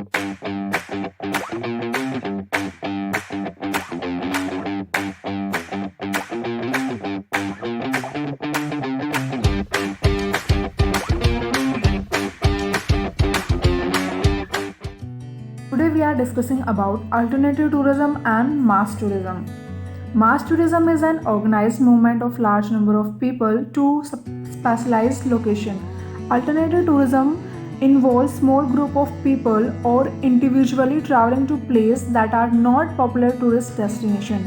Today we are discussing about alternative tourism and mass tourism. Mass tourism is an organized movement of large number of people to specialized location. Alternative tourism involves small group of people or individually traveling to places that are not popular tourist destination.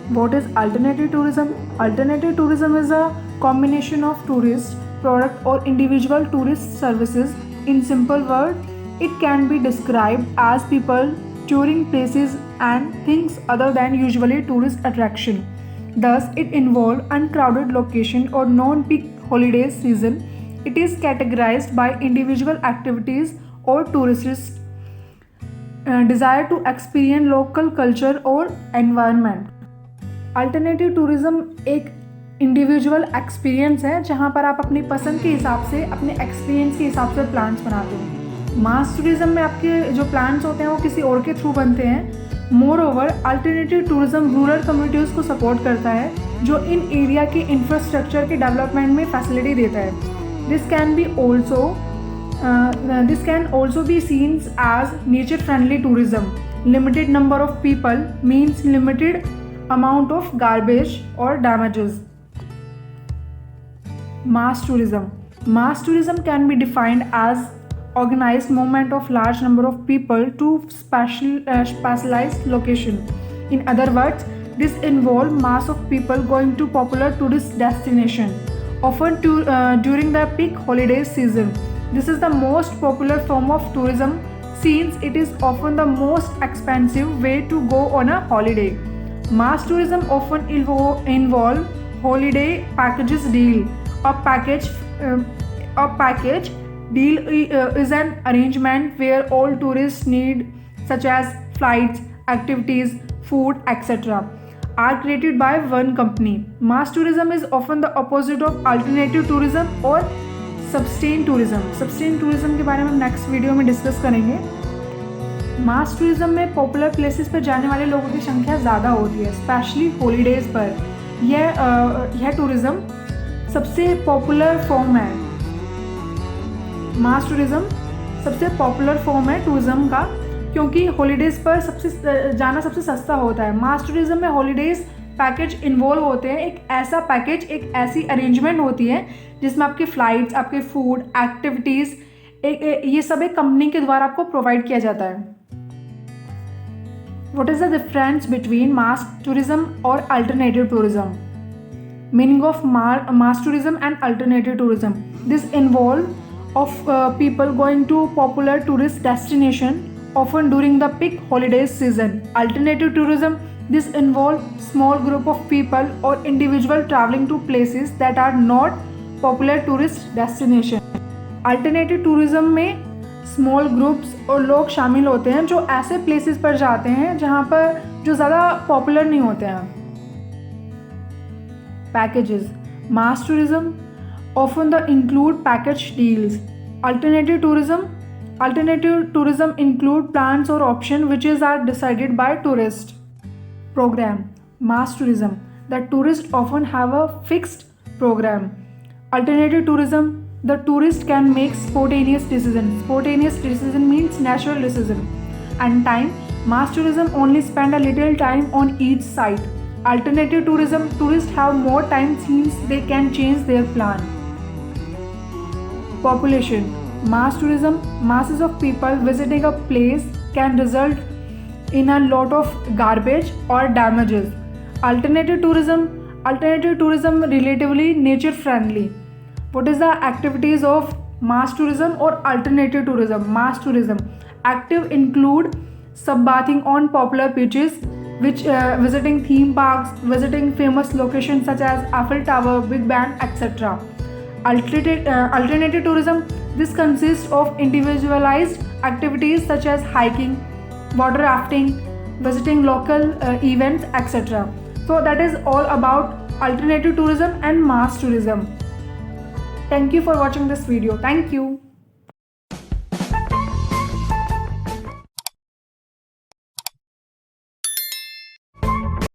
What is alternative tourism? Alternative tourism is a combination of tourist, product or individual tourist services. In simple words, it can be described as people touring places and things other than usually tourist attraction. Thus, it involves uncrowded location or non-peak holiday season. It is categorized by individual activities or tourists' desire to experience local culture or environment. Alternative tourism एक individual experience है जहाँ पर आप अपनी पसंद के हिसाब से अपने एक्सपीरियंस के हिसाब से प्लान्स बनाते हो। मास टूरिज्म में आपके जो प्लान्स होते हैं वो किसी और के थ्रू बनते हैं। Moreover alternative tourism rural communities को सपोर्ट करता है जो इन एरिया के इंफ्रास्ट्रक्चर के डेवलपमेंट में फैसिलिटी देता है। This can also be seen as nature friendly tourism. Limited number of people means limited amount of garbage or damages. Mass tourism. Mass tourism can be defined as organized movement of large number of people to specialized location. In other words, this involve mass of people going to popular tourist destination, often during the peak holiday season. This is the most popular form of tourism since it is often the most expensive way to go on a holiday. Mass tourism often involve holiday packages deal. A package deal is an arrangement where all tourists need, such as flights, activities, food, etc., are created by one company. Mass tourism is often the opposite of alternative tourism or sustained tourism. Sustained tourism के बारे में हम next video में discuss करेंगे। मास tourism में popular places पर जाने वाले लोगों की संख्या ज़्यादा होती है, स्पेशली हॉलीडेज़ पर। यह टूरिज्म सबसे पॉपुलर फॉर्म है। मास टूरिज्म सबसे पॉपुलर फॉर्म है टूरिज्म का क्योंकि हॉलीडेज़ पर जाना सबसे सस्ता होता है। मास टूरिज्म में हॉलीडेज़ पैकेज इन्वॉल्व होते हैं। एक ऐसा पैकेज, एक ऐसी अरेंजमेंट होती है जिसमें आपके फ़्लाइट्स, आपके फूड, एक्टिविटीज़, ये सब एक कंपनी के द्वारा आपको प्रोवाइड किया जाता है। What is the difference between mass tourism or alternative tourism? Meaning of mass tourism and alternative tourism. This involve of people going to popular tourist destination often during the peak holiday season. Alternative tourism, this involve small group of people or individual traveling to places that are not popular tourist destination. Alternative tourism में small groups और लोग शामिल होते हैं जो ऐसे places पर जाते हैं जहाँ पर जो ज़्यादा पॉपुलर नहीं होते हैं। Packages. Mass tourism often the include package deals. Alternative tourism include plans और option which is are decided by tourist. Program. Mass tourism, the tourist often have a fixed program. Alternative tourism, the tourist can make spontaneous decision. Spontaneous decision means natural decision. And time, mass tourism only spend a little time on each site. Alternative tourism, tourists have more time since they can change their plan. Population. Mass tourism, masses of people visiting a place can result in a lot of garbage or damages. Alternative tourism relatively nature friendly. What is the activities of mass tourism or alternative tourism? Mass tourism active include sunbathing on popular beaches, which visiting theme parks, visiting famous locations such as Eiffel Tower, Big Ben, etc. Alternative tourism, this consists of individualized activities such as hiking, water rafting, visiting local events, etc. So that is all about alternative tourism and mass tourism. Thank you for watching this video. Thank you.